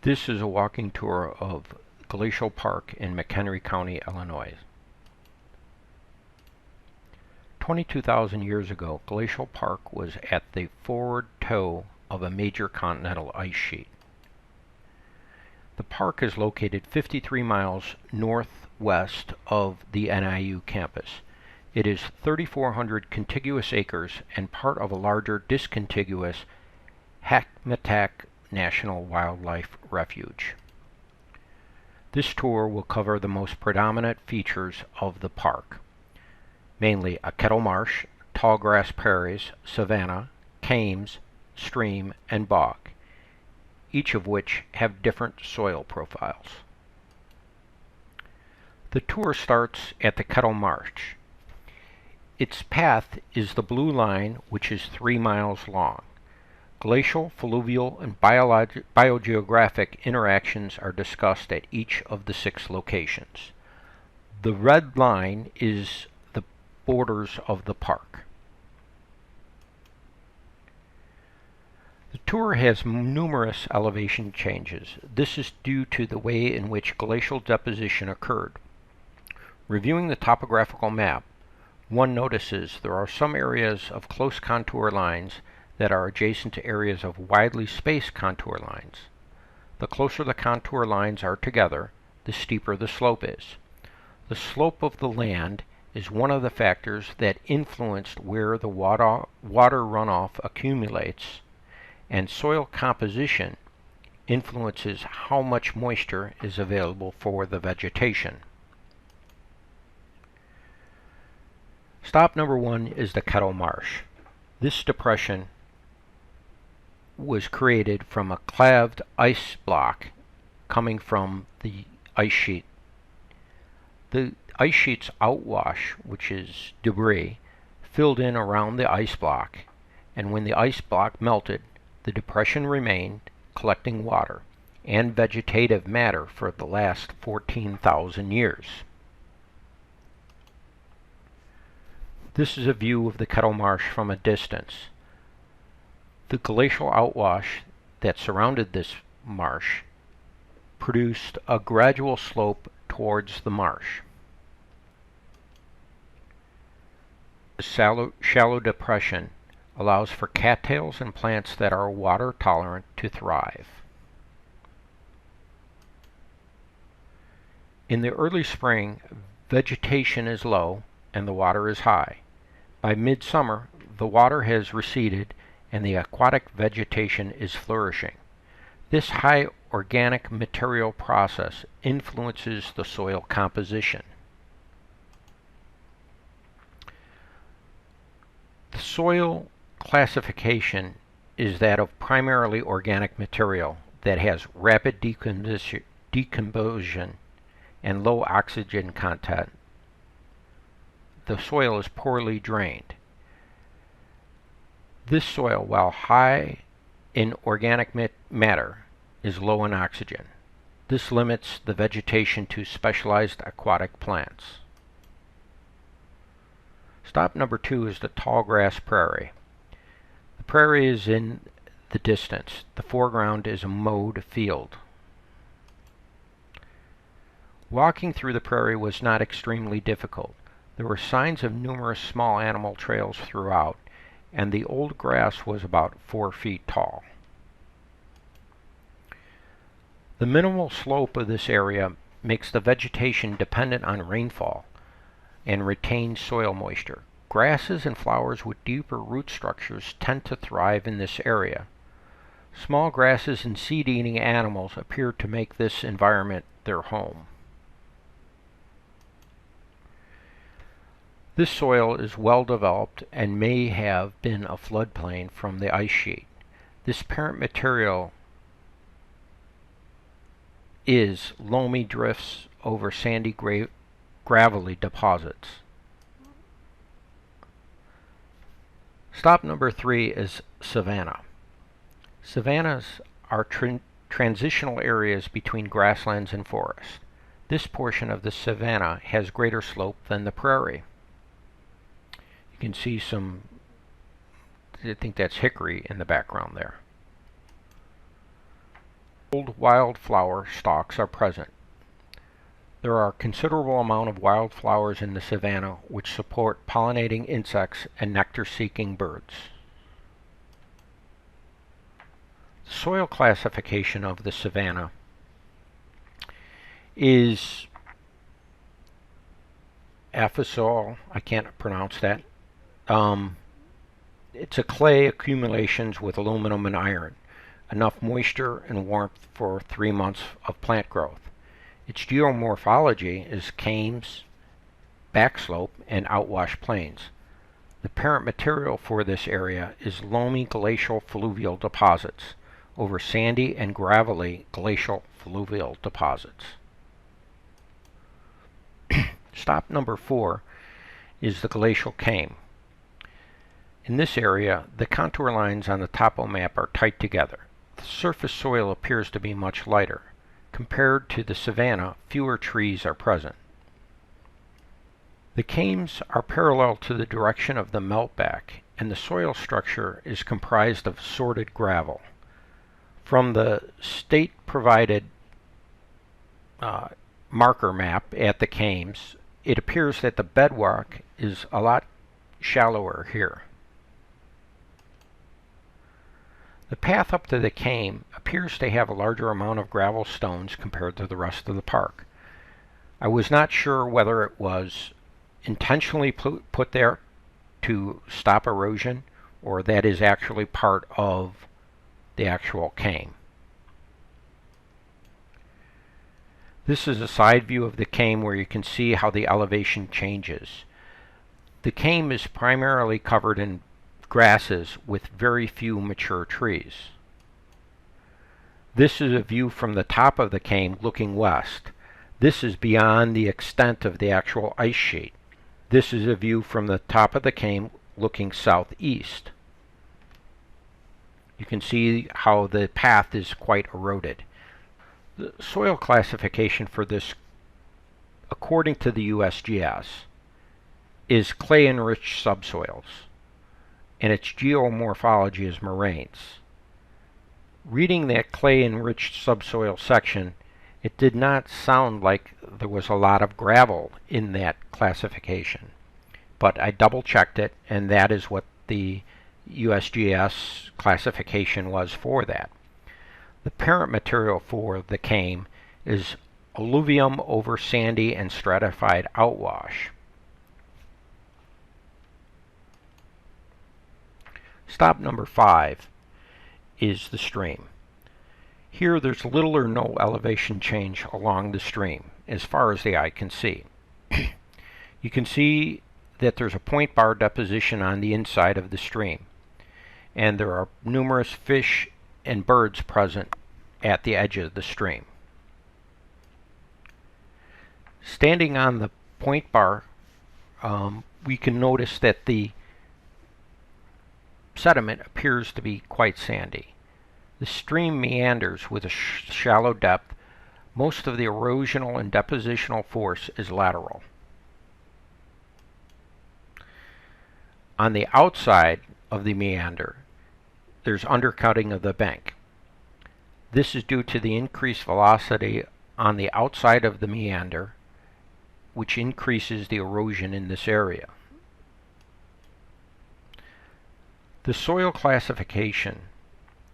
This is a walking tour of Glacial Park in McHenry County, Illinois. 22,000 years ago, Glacial Park was at the forward toe of a major continental ice sheet. The park is located 53 miles northwest of the NIU campus. It is 3,400 contiguous acres and part of a larger discontiguous Hackmatack National Wildlife Refuge. This tour will cover the most predominant features of the park, mainly a kettle marsh, tall grass prairies, savanna, kames, stream, and bog, each of which have different soil profiles. The tour starts at the Kettle Marsh. Its path is the blue line, which is 3 miles long. Glacial, fluvial, and biogeographic interactions are discussed at each of the 6 locations. The red line is the borders of the park. The tour has numerous elevation changes. This is due to the way in which glacial deposition occurred. Reviewing the topographical map, one notices there are some areas of close contour lines that are adjacent to areas of widely spaced contour lines. The closer the contour lines are together, the steeper the slope is. The slope of the land is one of the factors that influenced where the water runoff accumulates, and soil composition influences how much moisture is available for the vegetation. Stop number 1 is the Kettle Marsh. This depression was created from a claved ice block coming from the ice sheet. The ice sheet's outwash, which is debris, filled in around the ice block, and when the ice block melted, the depression remained, collecting water and vegetative matter for the last 14,000 years. This is a view of the Kettle Marsh from a distance. The glacial outwash that surrounded this marsh produced a gradual slope towards the marsh. The shallow depression allows for cattails and plants that are water tolerant to thrive. In the early spring, vegetation is low and the water is high. By midsummer, the water has receded and the aquatic vegetation is flourishing. This high organic material process influences the soil composition. The soil classification is that of primarily organic material that has rapid decomposition and low oxygen content. The soil is poorly drained. This soil, while high in organic matter, is low in oxygen. This limits the vegetation to specialized aquatic plants. Stop number 2 is the tall grass prairie. The prairie is in the distance. The foreground is a mowed field. Walking through the prairie was not extremely difficult. There were signs of numerous small animal trails throughout, and the old grass was about 4 feet tall. The minimal slope of this area makes the vegetation dependent on rainfall and retains soil moisture. Grasses and flowers with deeper root structures tend to thrive in this area. Small grasses and seed-eating animals appear to make this environment their home. This soil is well developed and may have been a floodplain from the ice sheet. This parent material is loamy drifts over sandy gravelly deposits. Stop number 3 is savanna. Savannas are transitional areas between grasslands and forests. This portion of the savanna has greater slope than the prairie. You can see some, I think that's hickory in the background there. Old wildflower stalks are present. There are a considerable amount of wildflowers in the savanna which support pollinating insects and nectar-seeking birds. The soil classification of the savanna is aphysol, I can't pronounce that. It's a clay accumulations with aluminum and iron, enough moisture and warmth for 3 months of plant growth. Its geomorphology is kames, backslope, and outwash plains. The parent material for this area is loamy glacial fluvial deposits over sandy and gravelly glacial fluvial deposits. Stop number 4 is the glacial kame. In this area, the contour lines on the topo map are tight together. The surface soil appears to be much lighter. Compared to the savanna, fewer trees are present. The kames are parallel to the direction of the meltback, and the soil structure is comprised of sorted gravel. From the state-provided marker map at the kames, it appears that the bedrock is a lot shallower here. The path up to the kame appears to have a larger amount of gravel stones compared to the rest of the park. I was not sure whether it was intentionally put there to stop erosion or that is actually part of the actual kame. This is a side view of the kame where you can see how the elevation changes. The kame is primarily covered in grasses with very few mature trees. This is a view from the top of the kame looking west. This is beyond the extent of the actual ice sheet. This is a view from the top of the kame looking southeast. You can see how the path is quite eroded. The soil classification for this, according to the USGS, is clay-enriched subsoils, and its geomorphology is moraines. Reading that clay-enriched subsoil section, it did not sound like there was a lot of gravel in that classification. But I double-checked it, and that is what the USGS classification was for that. The parent material for the kame is alluvium over sandy and stratified outwash. Stop number 5 is the stream. Here there's little or no elevation change along the stream as far as the eye can see. You can see that there's a point bar deposition on the inside of the stream, and there are numerous fish and birds present at the edge of the stream. Standing on the point bar, we can notice that the sediment appears to be quite sandy. The stream meanders with a shallow depth. Most of the erosional and depositional force is lateral. On the outside of the meander, there's undercutting of the bank. This is due to the increased velocity on the outside of the meander, which increases the erosion in this area. The soil classification,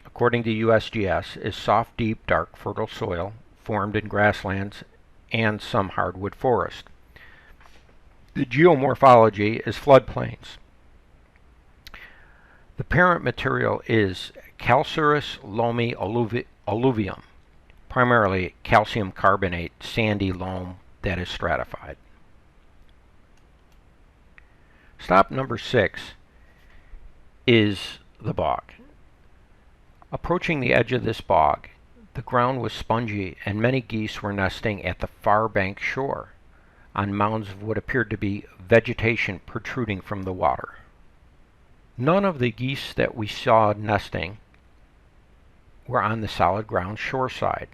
according to USGS, is soft, deep, dark, fertile soil formed in grasslands and some hardwood forest. The geomorphology is floodplains. The parent material is calcareous loamy alluvium, primarily calcium carbonate sandy loam that is stratified. Stop number 6 is the bog. Approaching the edge of this bog, the ground was spongy and many geese were nesting at the far bank shore on mounds of what appeared to be vegetation protruding from the water. None of the geese that we saw nesting were on the solid ground shoreside.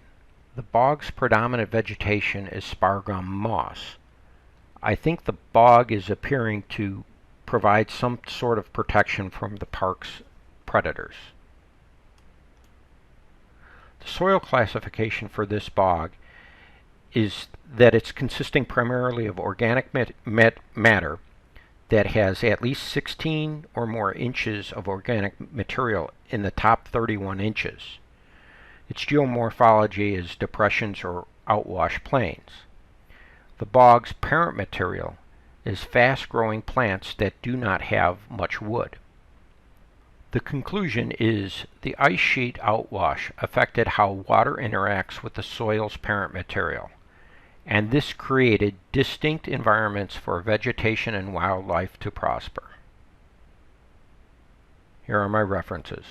The bog's predominant vegetation is spargum moss. I think the bog is appearing to provide some sort of protection from the park's predators. The soil classification for this bog is that it's consisting primarily of organic matter that has at least 16 or more inches of organic material in the top 31 inches. Its geomorphology is depressions or outwash plains. The bog's parent material is fast-growing plants that do not have much wood. The conclusion is the ice sheet outwash affected how water interacts with the soil's parent material, and this created distinct environments for vegetation and wildlife to prosper. Here are my references.